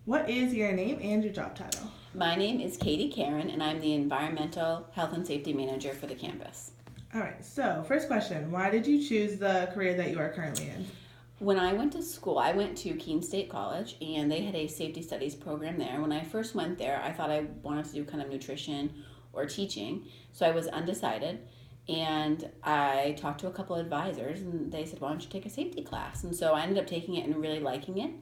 What is your name and your job title? My name is Katie Karen, and I'm the Environmental Health and Safety Manager for the campus. All right, so first question, why did you choose the career that you are currently in? When I went to school, I went to Keene State College, and they had a safety studies program there. When I first went there, I thought I wanted to do kind of nutrition or teaching, so I was undecided. And I talked to a couple of advisors, and they said, "Why don't you take a safety class?" And so I ended up taking it and really liking it.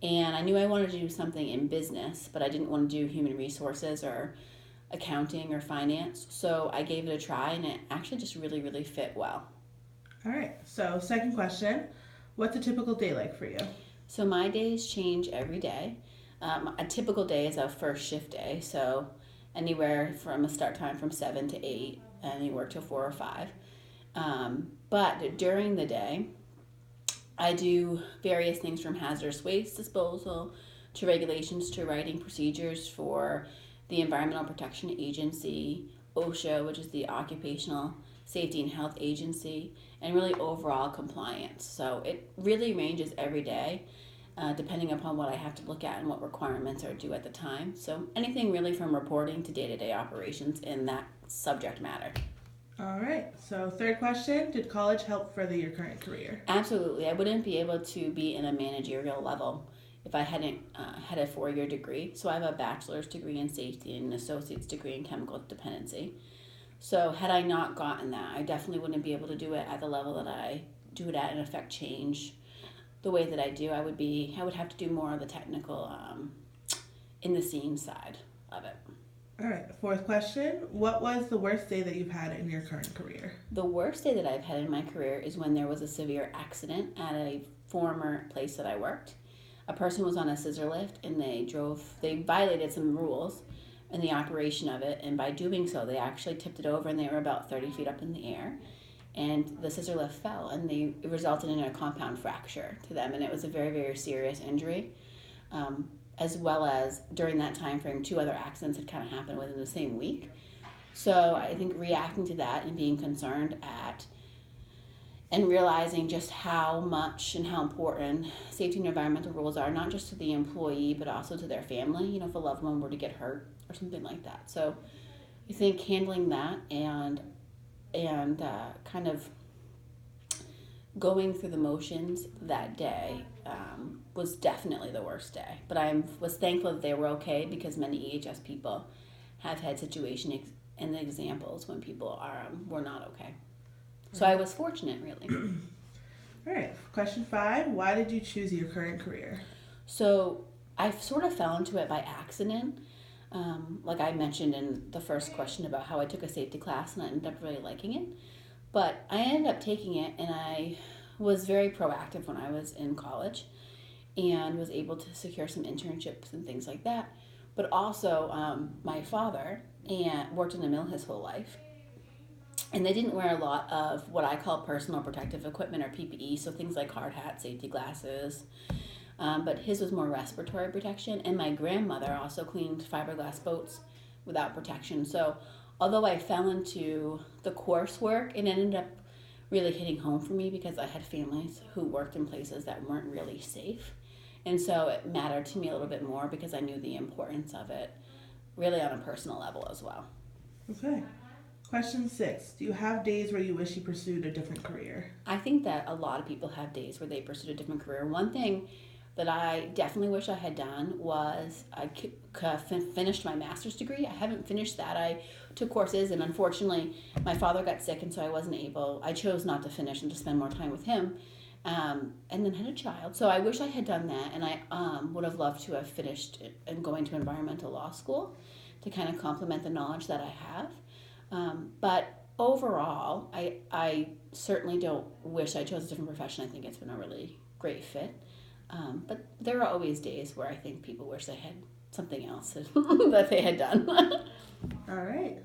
And I knew I wanted to do something in business, but I didn't want to do human resources or accounting or finance. So I gave it a try, and it actually just really, really fit well. All right, so second question, what's a typical day like for you? So my days change every day. A typical day is a first shift day, so anywhere from a start time from 7 to 8, and you work till 4 or 5. But during the day, I do various things from hazardous waste disposal to regulations to writing procedures for the Environmental Protection Agency, OSHA, which is the Occupational Safety and Health Agency, and really overall compliance. So it really ranges every day, depending upon what I have to look at and what requirements are due at the time. So anything really from reporting to day-to-day operations in that subject matter. All right, so third question, did college help further your current career? Absolutely. I wouldn't be able to be in a managerial level if I hadn't had a 4 year degree. So I have a bachelor's degree in safety and an associate's degree in chemical dependency. So had I not gotten that, I definitely wouldn't be able to do it at the level that I do it at and affect change the way that I do. I would have to do more of the technical in the scene side of it. All right, fourth question, what was the worst day that you've had in your current career? The worst day that I've had in my career is when there was a severe accident at a former place that I worked. A person was on a scissor lift and they violated some rules in the operation of it, and by doing so, they actually tipped it over and they were about 30 feet up in the air. And the scissor lift fell, and it resulted in a compound fracture to them, and it was a very, very serious injury. As well as during that time frame, two other accidents had kind of happened within the same week. So I think reacting to that and being concerned at and realizing just how much and how important safety and environmental rules are, not just to the employee, but also to their family, if a loved one were to get hurt or something like that. So I think handling that and kind of going through the motions that day was definitely the worst day. But I was thankful that they were okay because many EHS people have had situations and examples when people were not okay. So I was fortunate, really. All right, question five, why did you choose your current career? So I sort of fell into it by accident. Like I mentioned in the first question about how I took a safety class and I ended up really liking it. But I ended up taking it, and I was very proactive when I was in college and was able to secure some internships and things like that. But also, my father worked in a mill his whole life, and they didn't wear a lot of what I call personal protective equipment or PPE, so things like hard hats, safety glasses. But his was more respiratory protection, and my grandmother also cleaned fiberglass boats without protection. So although I fell into the coursework, it ended up really hitting home for me because I had families who worked in places that weren't really safe. And so it mattered to me a little bit more because I knew the importance of it really on a personal level as well. Okay. Question six, do you have days where you wish you pursued a different career? I think that a lot of people have days where they pursued a different career. One thing that I definitely wish I had done was I finished my master's degree. I haven't finished that. I took courses, and unfortunately, my father got sick, and so I wasn't able. I chose not to finish and to spend more time with him, and then had a child. So I wish I had done that, and I would have loved to have finished and going to environmental law school to kind of complement the knowledge that I have. But overall, I certainly don't wish I chose a different profession. I think it's been a really great fit. But there are always days where I think people wish they had something else that they had done. All right.